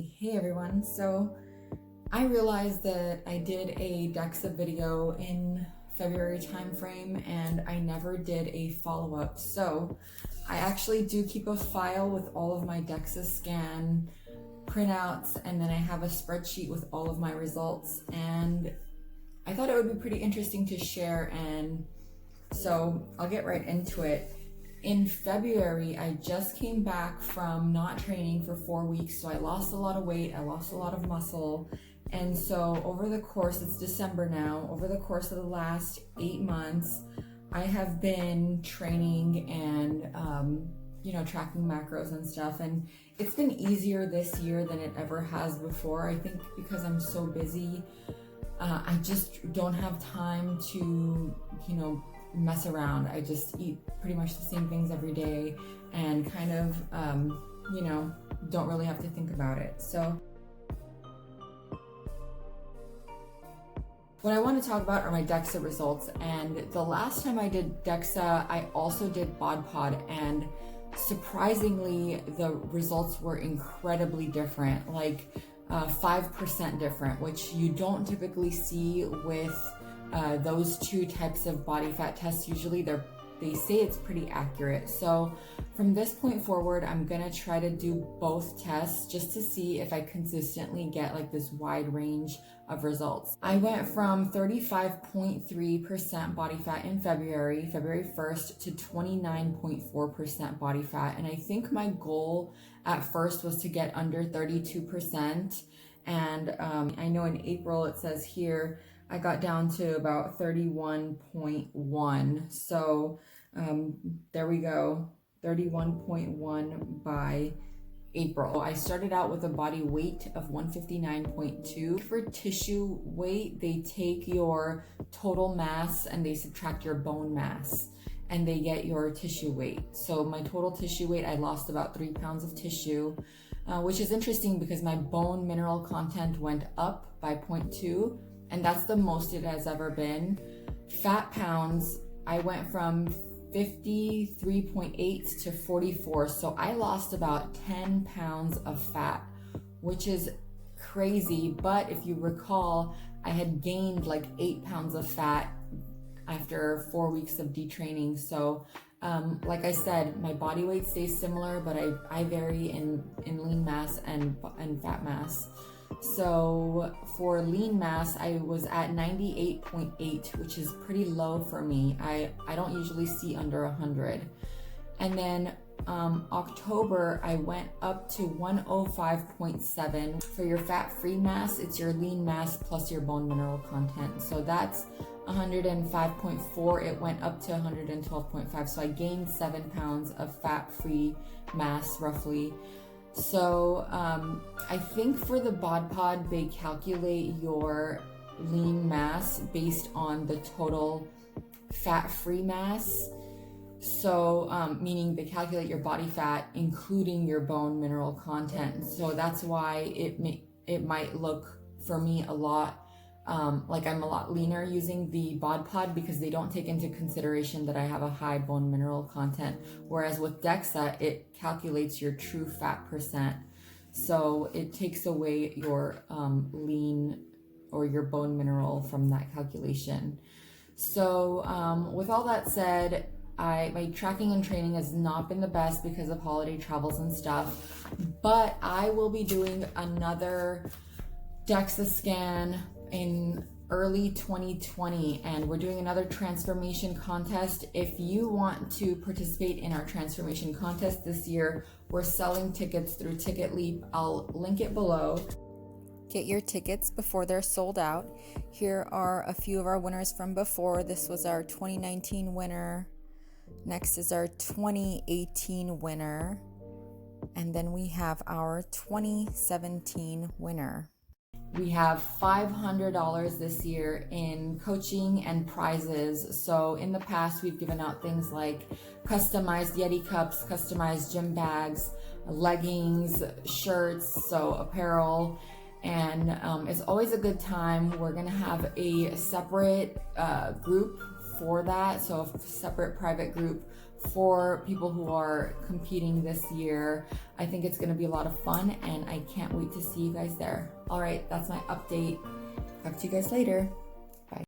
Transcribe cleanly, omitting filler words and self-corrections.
Hey everyone, so I realized that I did a DXA video in February timeframe and I never did a follow-up. So I actually do keep a file with all of my DXA scan printouts, and then I have a spreadsheet with all of my results, and I thought it would be pretty interesting to share, and so I'll get right into it. In February, I just came back from not training for 4 weeks, so I lost a lot of weight, I lost a lot of muscle, and so over the course, it's December now, over the course of the last 8 months, I have been training and, tracking macros and stuff, and it's been easier this year than it ever has before. I think because I'm so busy, I just don't have time to, mess around. I just eat pretty much the same things every day and kind of, don't really have to think about it. So what I want to talk about are my DXA results. And the last time I did DXA, I also did BOD-POD, and surprisingly, the results were incredibly different, like 5% different, which you don't typically see with those two types of body fat tests. Usually they say it's pretty accurate. So from this point forward, I'm gonna try to do both tests just to see if I consistently get like this wide range of results. I went from 35.3% body fat in February 1st, to 29.4% body fat. And I think my goal at first was to get under 32%. And I know in April, it says here, I got down to about 31.1. So there we go, 31.1 by April. I started out with a body weight of 159.2. For tissue weight, they take your total mass and they subtract your bone mass and they get your tissue weight. So my total tissue weight, I lost about 3 pounds of tissue, which is interesting because my bone mineral content went up by 0.2, and that's the most it has ever been. Fat pounds, I went from 53.8 to 44. So I lost about 10 pounds of fat, which is crazy. But if you recall, I had gained like 8 pounds of fat after 4 weeks of detraining. So like I said, my body weight stays similar, but I vary in lean mass and fat mass. So for lean mass, I was at 98.8, which is pretty low for me. I don't usually see under 100. And then October, I went up to 105.7. For your fat-free mass, it's your lean mass plus your bone mineral content. So that's 105.4. It went up to 112.5. So I gained 7 pounds of fat-free mass roughly. So I think for the BOD-POD, they calculate your lean mass based on the total fat-free mass. So meaning they calculate your body fat, including your bone mineral content. So that's why it might look for me a lot like I'm a lot leaner using the BOD-POD, because they don't take into consideration that I have a high bone mineral content. Whereas with DXA, it calculates your true fat percent. So it takes away your lean or your bone mineral from that calculation. So with all that said, my tracking and training has not been the best because of holiday travels and stuff, but I will be doing another DXA scan in early 2020, and we're doing another transformation contest. If you want to participate in our transformation contest this year, we're selling tickets through Ticket Leap. I'll link it below. Get your tickets before they're sold out. Here are a few of our winners from before. This was our 2019 winner. Next is our 2018 winner. And then we have our 2017 winner. We have $500 this year in coaching and prizes. So in the past, we've given out things like customized Yeti cups, customized gym bags, leggings, shirts, so apparel. And it's always a good time. We're gonna have a separate group for that. So a separate private group for people who are competing this year. I think it's gonna be a lot of fun, and I can't wait to see you guys there. All right, that's my update. Talk to you guys later.